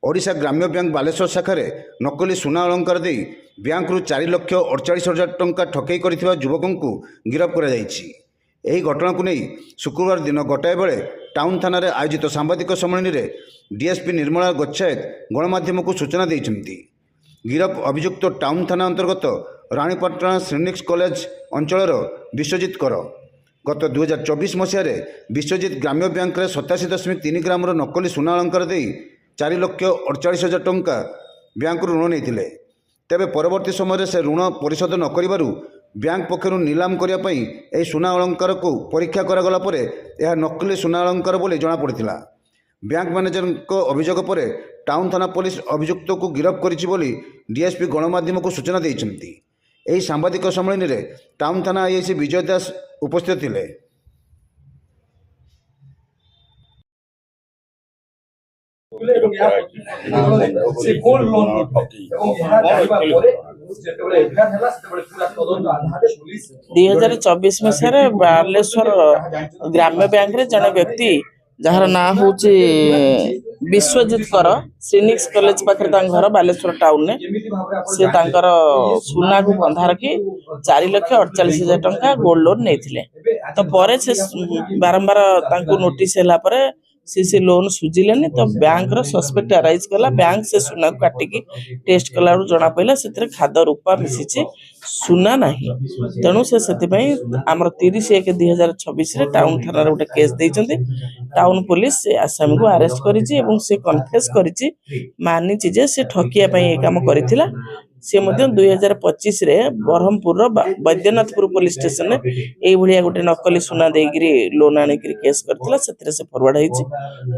ओडिशा ग्राम्य बैंक बालेश्वर शाखार नकली सुना अलंकार दे बैंक 4,48,000 टंका ठकई कर युवक को गिरफ्त कर घटना को नहीं शुक्रवार दिन गोटाए बेले टाउन थाना आयोजित सांबादिक सम्मेलन में डीएसपी निर्मला गच्छायत गणमाध्यम को सूचना देते। गिरफ अभियुक्त टाउन थाना अंतर्गत रानीपाटना श्रीनिक्स कॉलेज अंचल विश्वजित कर गत 2024 मसीह विश्वजित ग्राम्य बैंक 87.3 ग्राम नकली सुना अलंकार दे 4,48,000 टंका बैंक ऋण नहीं तेबे परवर्ती समय से ऋण परिशोध न करिबारु बैंक पक्षर नीलाम करने सुना अलंकार को परीक्षा करागला परे यह नकली सुना अलंकार बोली जमापड़ा। बैंक मैनेजर अभियोग पर टाउन थाना पुलिस अभियुक्त को गिरफ्त करी डीएसपी गणमाध्यम को सूचना देते। यही सांबादिक सम्मेलन में टाउन थाना आईआईसी विजय दास उपस्थित थे। दुई हजार 24 मसीह बालेश्वर ग्राम्य बैंक रे जने व्यक्ति जार ना हूँ विश्वजित कर श्रीनिक्स कॉलेज पाखे घर बालेश्वर टाउन ने से सुना को बंधा रखी 4,48,000 टंका गोल्ड लोन नहीं तो पर से बारंबार नोटिस है सी लोन सुझिले तो बैंक रो सस्पेक्ट अराइज कला। बैंक से सुना को काटिकी टेस्ट कला जना पड़ा से खाद रूपा मिसी सुना नहीं तेणु से आमर 30/1/2026 टाउन थाना गोटे केस देते। टाउन पुलिस आसामी को अरेस्ट करिछि एवं से कन्फेस करिछि मानिछि जे से ठकिया पई ए काम करिथिला। से 2025 रे बरहमपुर बैद्यनाथपुर पुलिस स्टेशन में यही गोटे नकली सुना देगिरी लोन आनिक केस करथिला सेतरे से फॉरवर्ड होइछि।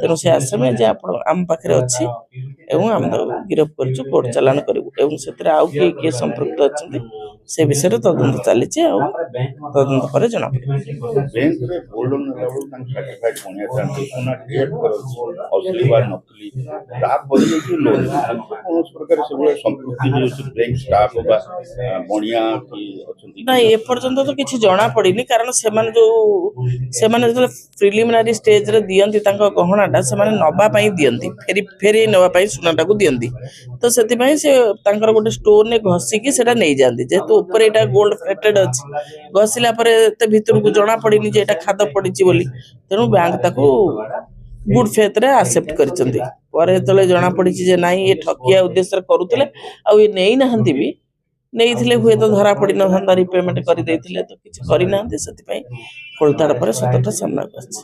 तेणु से आसामी जे आपण आम पाखरे अछि एवं आम गिरफ्त करछु कोर्ट चालान करिवु एवं सेतरे आउ के संपर्क अछि से विषय रे तदंत चलीछि आ तदंत पर जना बैंक रे गोल्ड लोन लेवल तक सर्टिफाइड होने चाहते सुना क्रिएट करो असली बार नकली ता परि कि लोन कोन प्रकार से बड़े संपत्ति जो बैंक स्टाफ बा बणिया की अछंती ना ए पर्यंत तो किछि जणा पड़िनी कारण से माने जो प्रिलिमिनरी स्टेज रे दियंती तांको गहनाटा से माने नबा पई दियंती फेरी नबा पई सुनाटा को दियंती तो सेति पई से तांकर गोटे स्टोर ने घसी की सेटा नै जांती जेतु ऊपर एटा गोल्ड प्लेटेड अछि घसिला परे ते भीतर को जणा पड़िनी जे एटा खाद पड़िछि बोली तेनु बैंक ताको गुड फेथ रे एक्सेप्ट करचंती पर तले जणा पड़िछि जे नाही ए ठकिया उद्देश्य रे करूतले आ ए नै नहंती भी नहीं थिले हुए तो धरा पड़ी न रिपेमेंट कर देथिले तो किछ करि नहंती सेति पई खोलताड़ पर सतटा सामना करछि।